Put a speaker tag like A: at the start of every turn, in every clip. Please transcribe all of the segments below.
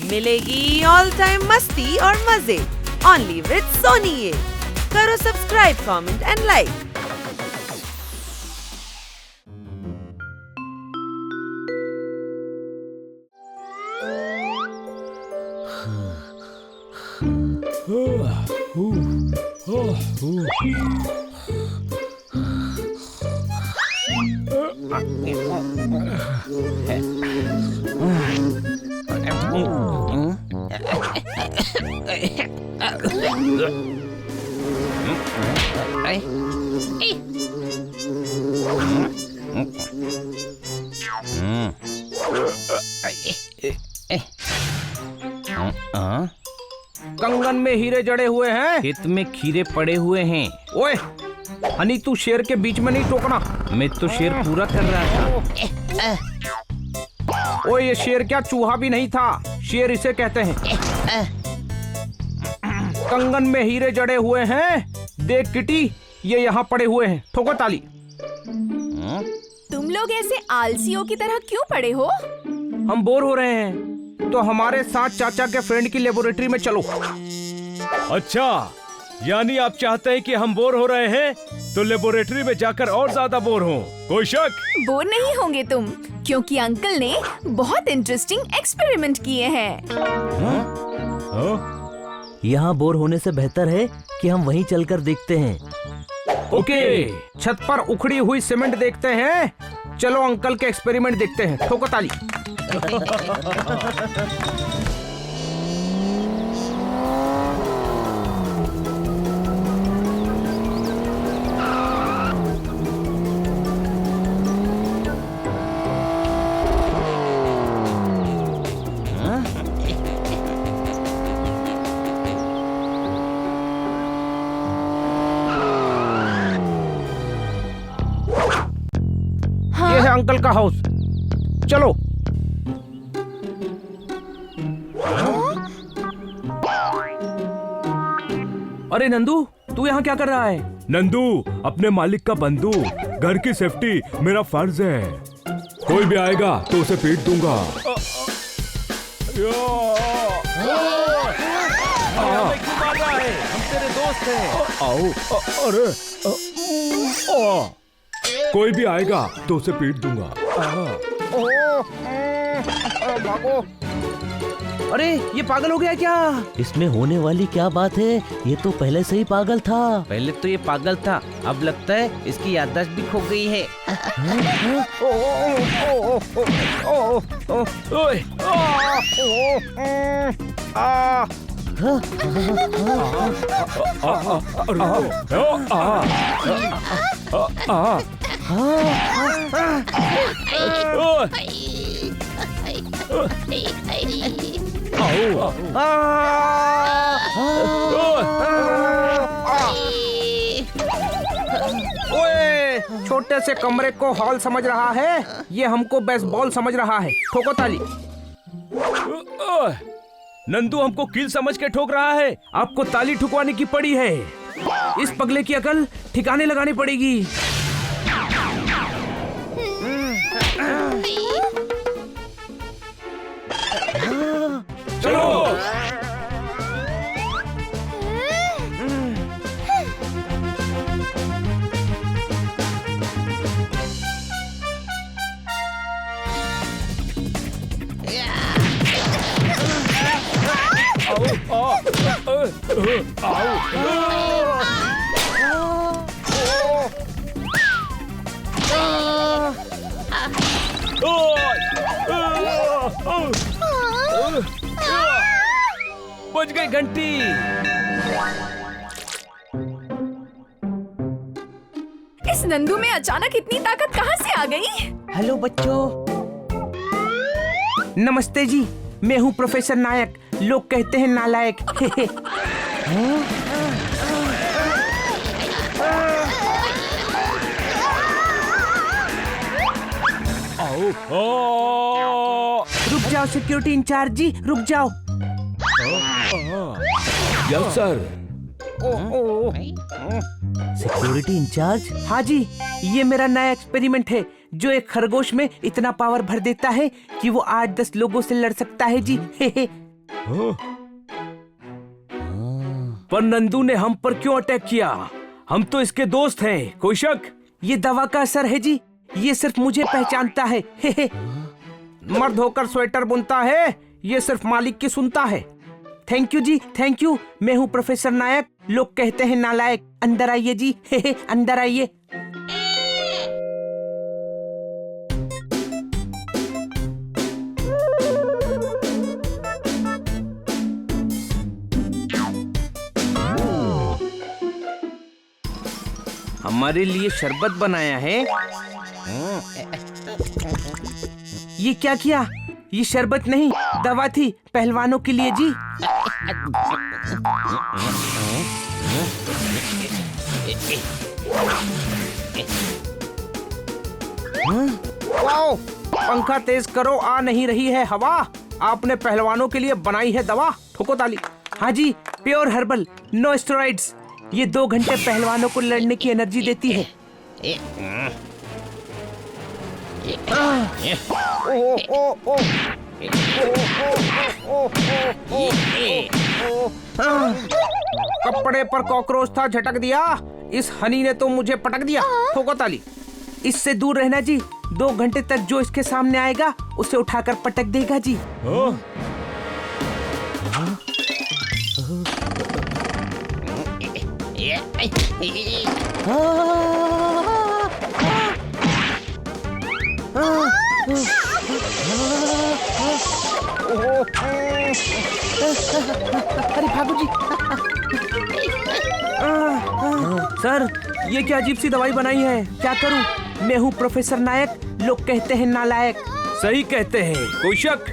A: मिलेगी all time मस्ती और मजे ओनली विद सोनी ये। करो सब्सक्राइब, कमेंट एंड लाइक।
B: कंगन में हीरे जड़े हुए हैं, खेत में खीरे पड़े हुए हैं। ओए हनी, तू शेर के बीच में नहीं टोकना। मैं तो शेर पूरा कर रहा था। ओए ये शेर क्या, चूहा भी नहीं था, शेर इसे कहते हैं। कंगन में हीरे जड़े हुए हैं, देख किटी ये यहाँ पड़े हुए हैं, ठोको ताली।
C: तुम लोग ऐसे आलसियों की तरह क्यों पड़े हो?
B: हम बोर हो रहे हैं, तो हमारे साथ चाचा के फ्रेंड की लेबोरेटरी में चलो।
D: अच्छा, यानी आप चाहते हैं कि हम बोर हो रहे हैं तो लेबोरेटरी में जाकर और ज्यादा बोर हों। कोई शक?
C: बोर नहीं होंगे तुम, क्योंकि अंकल ने बहुत इंटरेस्टिंग एक्सपेरिमेंट किए हैं।
E: यहाँ बोर होने से बेहतर है कि हम वहीं चलकर देखते हैं।
B: ओके, छत पर उखड़ी हुई सीमेंट देखते हैं। चलो अंकल के एक्सपेरिमेंट देखते हैं, ठोको ताली। ये है अंकल का हाउस, चलो। अरे नंदू, तू यहाँ क्या कर रहा है?
D: नंदू, अपने मालिक का बंदूक, घर की सेफ्टी मेरा फर्ज है। कोई भी आएगा तो उसे पीट दूंगा।
B: हम तेरे दोस्त हैं।
D: आओ, अरे कोई भी आएगा तो उसे पीट दूंगा।
B: भागो। अरे ये पागल हो गया क्या?
E: इसमें होने वाली क्या बात है, ये तो पहले से ही पागल था।
F: पहले तो ये पागल था, अब लगता है इसकी याददाश्त भी खो गई है।
B: ओए, छोटे से कमरे को हॉल समझ रहा है, ये हमको बेसबॉल समझ रहा है। ठोको ताली।
D: नंदू हमको कील समझ के ठोक रहा है।
B: आपको ताली ठुकवाने की पड़ी है। इस पगले की अकल ठिकाने लगानी पड़ेगी।
D: चलो।
B: बज गई घंटी।
C: इस नंदू में अचानक इतनी ताकत कहाँ से आ गई?
B: हेलो बच्चों। नमस्ते जी, मैं हूँ प्रोफेसर नायक, लोग कहते हैं नालायक। रुक जाओ सिक्योरिटी इंचार्ज जी, रुक जाओ।
D: Yes sir.
E: Security in charge?
B: हाँ जी, ये मेरा नया एक्सपेरिमेंट है जो एक खरगोश में इतना पावर भर देता है कि वो 8-10 लोगों से लड़ सकता है जी। पर नंदू ने हम पर क्यों अटैक किया? हम तो इसके दोस्त हैं, कोई शक? ये दवा का असर है जी, ये सिर्फ मुझे पहचानता है। मर्द होकर स्वेटर बुनता है, ये सिर्फ मालिक की सुनता है। Thank you ji, thank you. मैं हूँ प्रोफेसर नायक, लोग कहते हैं नालायक। अंदर आइए जी, अंदर आइए। हमारे लिए शरबत बनाया है। ये क्या किया? ये शरबत नहीं, दवा थी पहलवानों के लिए जी। वाओ, पंखा तेज करो, आ नहीं रही है हवा। आपने पहलवानों के लिए बनाई है दवा, ठोको ताली। हाँ जी, प्योर हर्बल, नो स्टेरॉइड्स। ये 2 घंटे पहलवानों को लड़ने की एनर्जी देती है। कपड़े पर कॉकरोच था, झटक दिया। इस हनी ने तो मुझे पटक दिया, ठोको ताली। इससे दूर रहना जी, 2 घंटे तक जो इसके सामने आएगा उसे उठाकर पटक देगा जी। अरे भागो जी। सर, ये क्या अजीब सी दवाई बनाई है, क्या करूं? मैं हूँ प्रोफेसर नायक, लोग कहते हैं नालायक।
D: सही कहते हैं, कोई शक?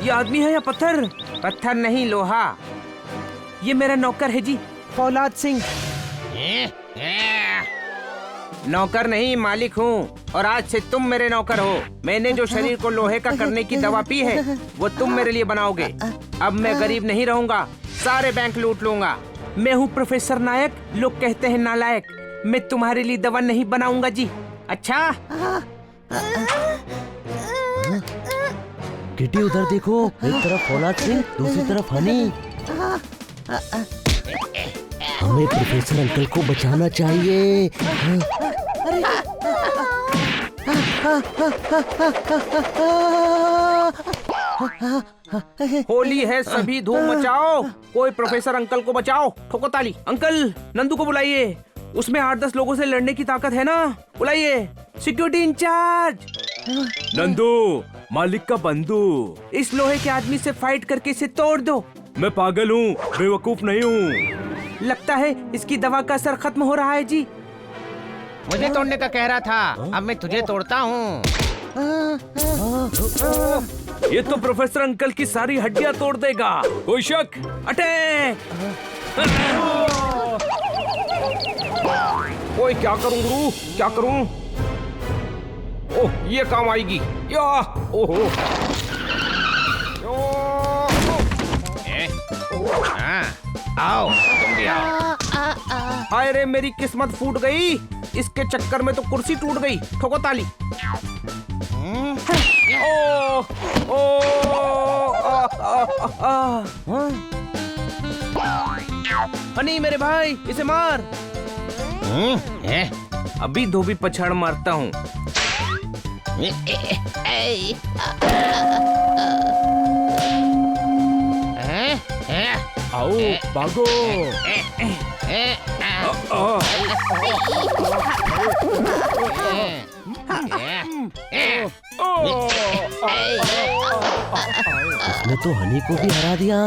B: ये आदमी है या पत्थर? पत्थर नहीं, लोहा। ये मेरा नौकर है जी, फौलाद सिंह। नौकर नहीं, मालिक हूँ, और आज से तुम मेरे नौकर हो। मैंने जो शरीर को लोहे का करने की दवा पी है वो तुम मेरे लिए बनाओगे। अब मैं गरीब नहीं रहूंगा, सारे बैंक लूट लूंगा। मैं हूँ प्रोफेसर नायक, लोग कहते हैं नालायक। मैं तुम्हारे लिए दवा नहीं बनाऊंगा जी। अच्छा?
E: किटी उधर देखो, एक तरफ फौलाद सिंह, दूसरी तरफ हनी। हमें प्रोफेसर अंकल को बचाना चाहिए।
B: होली है, सभी धूम मचाओ। कोई प्रोफेसर अंकल को बचाओ, ठोको ताली। अंकल, नंदू को बुलाइए, उसमें 8-10 लोगों से लड़ने की ताकत है ना, बुलाइए। सिक्योरिटी इंचार्ज
D: नंदू, मालिक का बंधु।
B: इस लोहे के आदमी से फाइट करके इसे तोड़ दो।
D: मैं पागल हूँ, बेवकूफ नहीं हूँ।
B: लगता है इसकी दवा का असर खत्म हो रहा है जी।
F: मुझे तोड़ने का कह रहा था, अब मैं तुझे तोड़ता हूँ।
D: ये तो प्रोफेसर अंकल की सारी हड्डियाँ तोड़ देगा, कोई शक?
B: अटैक! ओए, क्या करूं गुरु, क्या करूं? ओह, ये काम आएगी। या, ओहो।
F: आओ, तुम भी आओ।
B: हाय रे, मेरी किस्मत फूट गई। इसके चक्कर में तो कुर्सी टूट गई, ठोको ताली। ओ, ओ, हनी मेरे भाई, इसे मार। अभी धोबी पछाड़ मारता हूँ।
D: आओ, भागो।
E: उसने तो हनी को भी हरा दिया।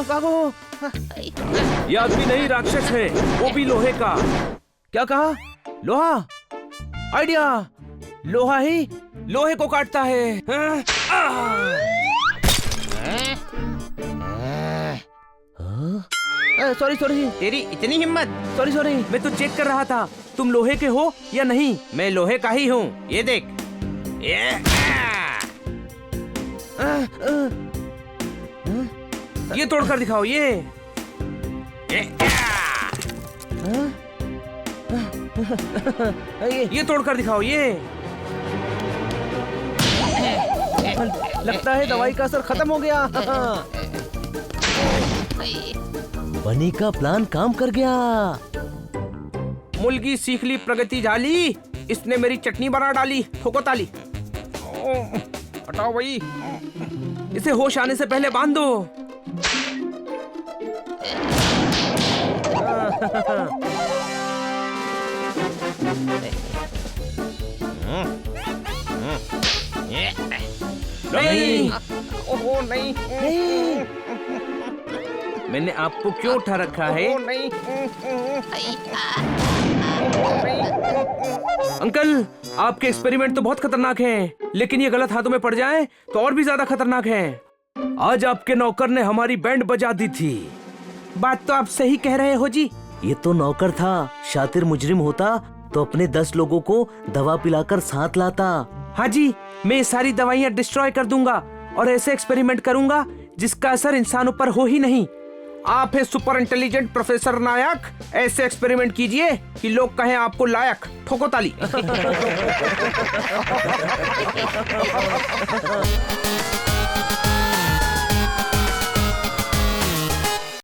B: भागो।
D: ये आदमी नहीं, राक्षस है, वो भी लोहे का।
B: क्या कहा? लोहा? आइडिया, लोहा ही लोहे को काटता है। सॉरी सॉरी
F: तेरी इतनी हिम्मत?
B: सॉरी सॉरी, मैं तो चेक कर रहा था तुम लोहे के हो या नहीं। मैं लोहे का ही हूँ, ये देख। ये तोड़कर दिखाओ, ये तोड़कर दिखाओ, ये।
E: लगता है दवाई का असर खत्म हो गया। बनी का प्लान काम कर गया।
B: मुलगी सीख ली, प्रगति झाली, इसने मेरी चटनी बना डाली। ठोको ताली। हटाओ भाई, इसे होश आने से पहले बांध दो। नहीं,
F: ओहो नहीं,
B: मैंने आपको क्यों उठा रखा है?
F: ओहो नहीं,
B: अंकल, आपके एक्सपेरिमेंट तो बहुत खतरनाक हैं, लेकिन ये गलत हाथों में पड़ जाए तो और भी ज्यादा खतरनाक हैं। आज आपके नौकर ने हमारी बैंड बजा दी थी। बात तो आप सही कह रहे हो जी।
E: ये तो नौकर था, शातिर मुजरिम होता तो अपने 10 लोगों को दवा पिलाकर साथ लाता।
B: हाँ जी, मैं ये सारी दवाइयाँ डिस्ट्रॉय कर दूंगा और ऐसे एक्सपेरिमेंट करूंगा जिसका असर इंसानों पर हो ही नहीं। आप है सुपर इंटेलिजेंट प्रोफेसर नायक, ऐसे एक्सपेरिमेंट कीजिए कि लोग कहें आपको लायक। ठोको ताली।